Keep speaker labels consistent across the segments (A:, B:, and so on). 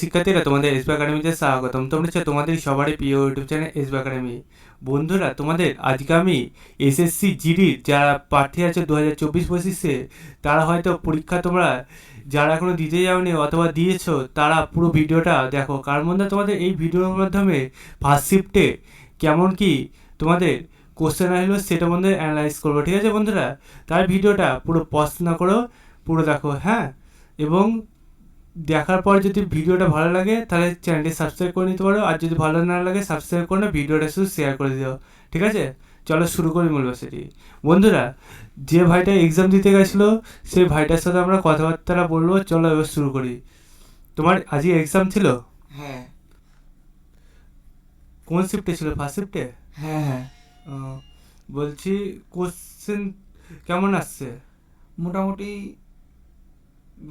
A: শিক্ষার্থীরা, তোমাদের এসবি একাডেমিতে স্বাগতম। তোমরা হচ্ছে তোমাদের সবারই প্রিয় ইউটিউব চ্যানেল এসবি একাডেমি। বন্ধুরা, তোমাদের আজকে আমি এসএসসি জিডির যারা প্রার্থী আছে 2024-25-এ, তারা হয়তো পরীক্ষা তোমরা যারা এখনো দিতে যাওনি অথবা দিয়েছো, তারা পুরো ভিডিওটা দেখো। কারণ বন্ধুরা, তোমাদের এই ভিডিওর মাধ্যমে ফার্স্ট শিফটে কেমন কি তোমাদের কোশ্চেন আসলো সেটা বন্ধুরা অ্যানালাইজ করবো, ঠিক আছে বন্ধুরা? তার ভিডিওটা পুরো পজ না করো, পুরো দেখো, হ্যাঁ। এবং দেখার পর যদি ভিডিওটা ভালো লাগে তাহলে চ্যানেলটি সাবস্ক্রাইব করে নিতে পারো, আর যদি ভালো না লাগে সাবস্ক্রাইব করে না, ভিডিওটা শুধু শেয়ার করে দিও, ঠিক আছে? চলো শুরু করি মূল বিষয়টি। বন্ধুরা, যে ভাইটা এক্সাম দিতে গেছিলো সেই ভাইটার সাথে আমরা কথাবার্তা বলবো। চলো এবার শুরু করি। তোমার আজকে এক্সাম ছিল?
B: হ্যাঁ।
A: কোন শিফটে ছিল? ফার্স্ট শিফটে?
B: হ্যাঁ হ্যাঁ
A: বলছি কোশ্চেন কেমন আসছে?
B: মোটামুটি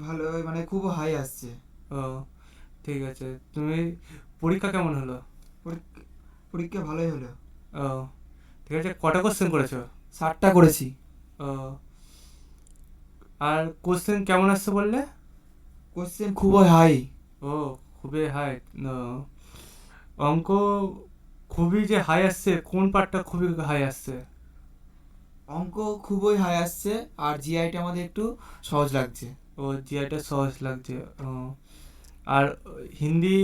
B: ভালো, মানে খুব হাই আসছে।
A: ও ঠিক আছে। তুমি পরীক্ষা কেমন হলো?
B: পরীক্ষা ভালোই হলো।
A: ও ঠিক আছে। কটা কোশ্চেন করেছো?
B: 60টা করেছি।
A: ও, আর কোশ্চেন কেমন আসছে বললে?
B: কোশ্চেন খুবই হাই।
A: ও, খুবই হাই। অঙ্ক খুবই যে হাই আসছে, কোন পার্টটা খুবই হাই আসছে?
B: অঙ্ক খুবই হাই আসছে, আর জিআইটা আমাদের একটু সহজ লাগছে।
A: ও, জিআইটা সহজ লাগছে। ও, আর হিন্দি,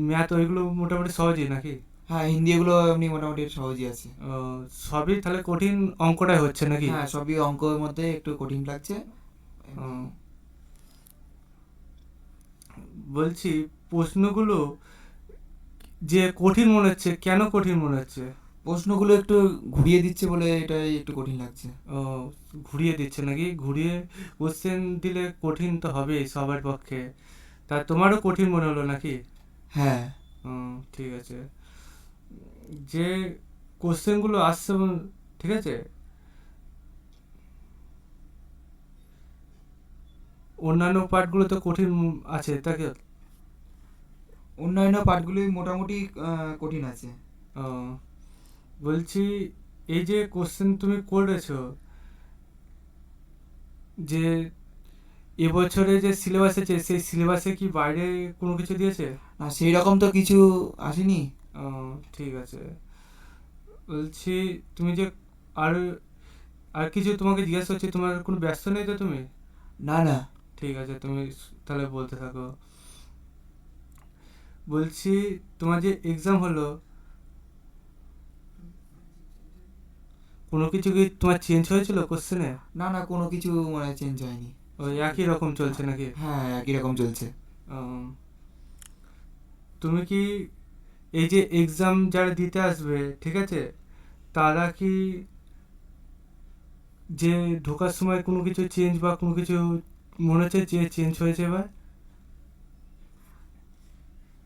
A: ম্যাথ ওইগুলো মোটামুটি সহজই নাকি?
B: হ্যাঁ, হিন্দি এগুলো এমনি মোটামুটি সহজই আছে।
A: ও, সবই তাহলে কঠিন অঙ্কটাই হচ্ছে নাকি?
B: হ্যাঁ, সবই অঙ্কের মধ্যে একটু কঠিন লাগছে।
A: ও, বলছি প্রশ্নগুলো যে কঠিন মনে হচ্ছে, কেন কঠিন মনে হচ্ছে?
B: প্রশ্নগুলো একটু ঘুরিয়ে দিচ্ছে বলে এটাই একটু কঠিন লাগছে।
A: ও, ঘুরিয়ে দিচ্ছে নাকি? ঘুরিয়ে কোশ্চেন দিলে কঠিন তো হবেই সবার পক্ষে। তা তোমারও কঠিন মনে হলো নাকি?
B: হ্যাঁ।
A: ঠিক আছে। যে কোশ্চেনগুলো আসছে ঠিক আছে, অন্যান্য পার্টগুলো তো কঠিন আছে তাকে।
B: অন্যান্য পার্টগুলি মোটামুটি কঠিন আছে।
A: ও, বলছি এই যে কোশ্চেন তুমি করেছো, যে এবছরে যে সিলেবাস আছে সেই সিলেবাসে কি বাইরে কোনো কিছু দিয়েছে?
B: না, সেই রকম তো কিছু আসেনি।
A: ও, ঠিক আছে। বলছি তুমি যে আর আর কিছু তোমাকে জিজ্ঞাসা করছি, তোমার কোনো ব্যস্ত নেই তো তুমি?
B: না না।
A: ঠিক আছে, তুমি তাহলে বলতে থাকো। বলছি তোমার যে এক্সাম হলো, কোনো কিছু কি তোমার চেঞ্জ হয়েছিল কোশ্চেনে?
B: না না, কোনো কিছু মানে চেঞ্জ হয়নি।
A: ওই একই রকম চলছে নাকি?
B: হ্যাঁ, একই রকম চলছে।
A: উম, তুমি কি এই যে এক্সাম যারা দিতে আসবে, ঠিক আছে, তারা কি যে ঢোকার সময় কোনো কিছু চেঞ্জ বা কোনো কিছু মনে হচ্ছে যে চেঞ্জ হয়েছে এবার?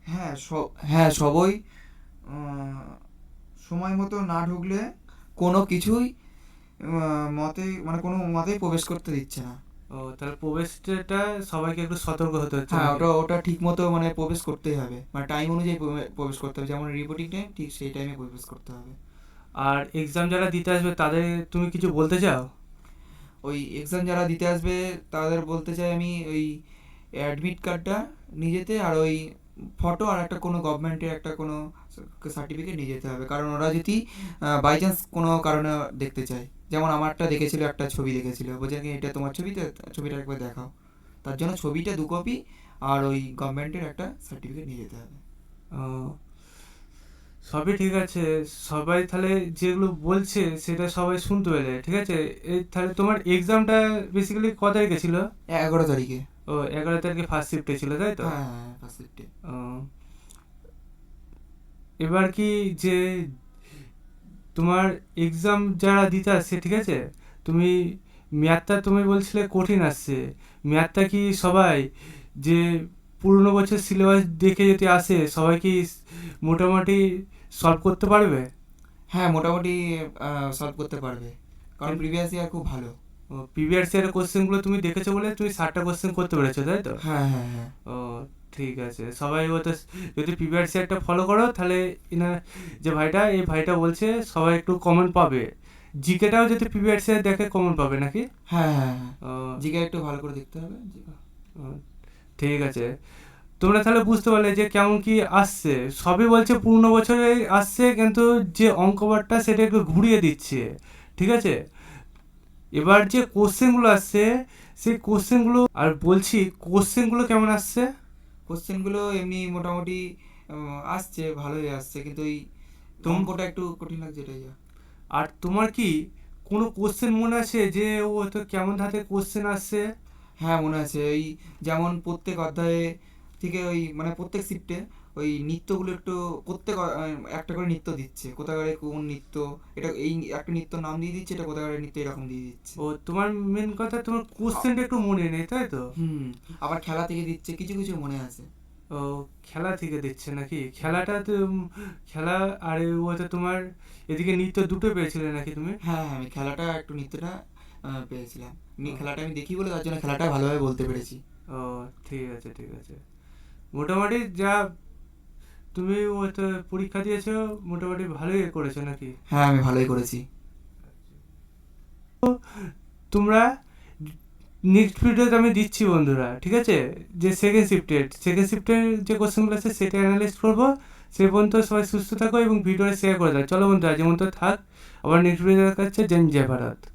B: হ্যাঁ, সবই সময় মতো না ঢুকলে কোনো কিছুই মানে কোনো মতেই প্রবেশ করতে দিচ্ছে না।
A: ও, তাহলে প্রবেশটা সবাইকে একটু সতর্ক হতে হচ্ছে
B: হ্যাঁ,
A: নাকি?
B: ওটা ওটা ঠিক মতো মানে প্রবেশ করতেই হবে, মানে টাইম অনুযায়ী প্রবেশ করতে হবে, যেমন রিপোর্টিং টাইম ঠিক সেই টাইমে প্রবেশ করতে হবে।
A: আর এক্সাম যারা দিতে আসবে তাদের তুমি কিছু বলতে চাও?
B: ওই এক্সাম যারা দিতে আসবে তাদের বলতে চাই আমি, ওই অ্যাডমিট কার্ডটা নিয়ে যেতে, আর ওই ফটো, আর একটা কোনো গভর্নমেন্টের একটা কোনো সার্টিফিকেট নিয়ে যেতে হবে। কারণ ওরা যদি বাই চান্স কোনো কারণে দেখতে চায়, যেমন আমারটা দেখেছিল, একটা ছবি দেখেছিল, বলছে কি এটা তোমার ছবিতে, ছবিটা একবার দেখাও। তার জন্য ছবিটা 2 কপি আর ওই গভর্নমেন্টের একটা সার্টিফিকেট নিয়ে যেতে হবে।
A: ও, সবই ঠিক আছে। সবাই তাহলে যেগুলো বলছে সেটা সবাই শুনতে পেলে, ঠিক আছে? এই তাহলে তোমার এক্সামটা বেসিক্যালি ক তারিখে ছিল?
B: 11 তারিখে।
A: ও, 11 তারিখে ফার্স্ট শিফটে ছিল, তাই তো?
B: হ্যাঁ হ্যাঁ, ফার্স্ট শিফটে।
A: ও, এবার কি যে তোমার এক্সাম যারা দিতে আসছে, ঠিক আছে, তুমি ম্যাথটা তুমি বলছিলে কঠিন আসছে, ম্যাথটা কি সবাই যে পুরনো বছর সিলেবাস দেখে যদি আসে সবাই কি মোটামুটি সলভ করতে পারবে?
B: হ্যাঁ, মোটামুটি সলভ করতে পারবে, কারণ প্রিভিয়াস ইয়ার খুব ভালো।
A: ও, প্রিভিয়াস ইয়ারের কোশ্চেনগুলো তুমি দেখেছো বলে তুমি 60টা কোশ্চেন করতে পেরেছো, তাই তো?
B: হ্যাঁ হ্যাঁ হ্যাঁ।
A: ও, ঠিক আছে। সবাই ও তো যদি প্রিভিয়াস ইয়ারটা ফলো করো তাহলে ইনা যে ভাইটা এই ভাইটা বলছে সবাই একটু কমন পাবে। জিকেটাও যদি প্রিভিয়াস ইয়ার দেখে কমন পাবে নাকি?
B: হ্যাঁ হ্যাঁ হ্যাঁ,
A: ও,
B: জিকে একটু ভালো করে দেখতে হবে।
A: ও, ঠিক আছে। তোমরা তাহলে বুঝতে পারলে যে কেমন কি আসছে। সবই বলছে পূর্ণ বছরে আসছে, কিন্তু যে অঙ্কবারটা সেটা একটু ঘুরিয়ে দিচ্ছে, ঠিক আছে। এবার যে কোশ্চেনগুলো আসছে সেই কোশ্চেনগুলো, আর বলছি কোশ্চেনগুলো কেমন আসছে।
B: কোশ্চেনগুলো এমনি মোটামুটি আসছে, ভালোই আসছে, কিন্তু ওই অঙ্কটা একটু কঠিন লাগছে, এটাই যা।
A: আর তোমার কি কোনো কোশ্চেন মনে আছে যে ও তো কেমন ধাতে কোশ্চেন আসছে?
B: হ্যাঁ, মনে আছে। ওই যেমন প্রত্যেক অধ্যায়ে থেকে ওই মানে প্রত্যেক শিফটে ওই নৃত্যগুলো একটু প্রত্যেক একটা করে নৃত্য দিচ্ছে, কোথাকারে কোন নৃত্য, এটা এই একটা নৃত্যর নাম দিয়ে দিচ্ছে, এটা কোথাকারে নৃত্য এরকম দিয়ে দিচ্ছে।
A: ও তোমার মেন কথা তোমার কোশ্চেনটা একটু মনে নেই, তাই তো?
B: হুম, আবার খেলা থেকে দিচ্ছে, কিছু কিছু মনে আছে।
A: ও খেলা থেকে দিচ্ছে নাকি? খেলাটা তো খেলা, আর ওটা তোমার এদিকে নৃত্য দুটো পেয়েছিলে নাকি তুমি?
B: হ্যাঁ হ্যাঁ, আমি খেলাটা একটু নৃত্যটা পেয়েছিলাম। খেলাটা আমি দেখি বলে তার জন্য খেলাটা ভালোভাবে বলতে পেরেছি।
A: ও ঠিক আছে ঠিক আছে। মোটামুটি যা তুমি ওটা পরীক্ষা দিয়েছো, মোটামুটি ভালোই করেছো নাকি?
B: হ্যাঁ, আমি ভালোই করেছি।
A: তোমরা নেক্সট ভিডিওতে আমি দিচ্ছি বন্ধুরা, ঠিক আছে, যে সেকেন্ড শিফটের যে কোশ্চেনগুলো আছে সেটা অ্যানালাইজ করবো। সে পর্যন্ত সবাই সুস্থ থাকো এবং ভিডিওটা শেয়ার করে দাও। চলো বন্ধুরা, যেমন তো থাক, আবার নেক্সট ভিডিও দেখা হচ্ছে। জয় ভারত।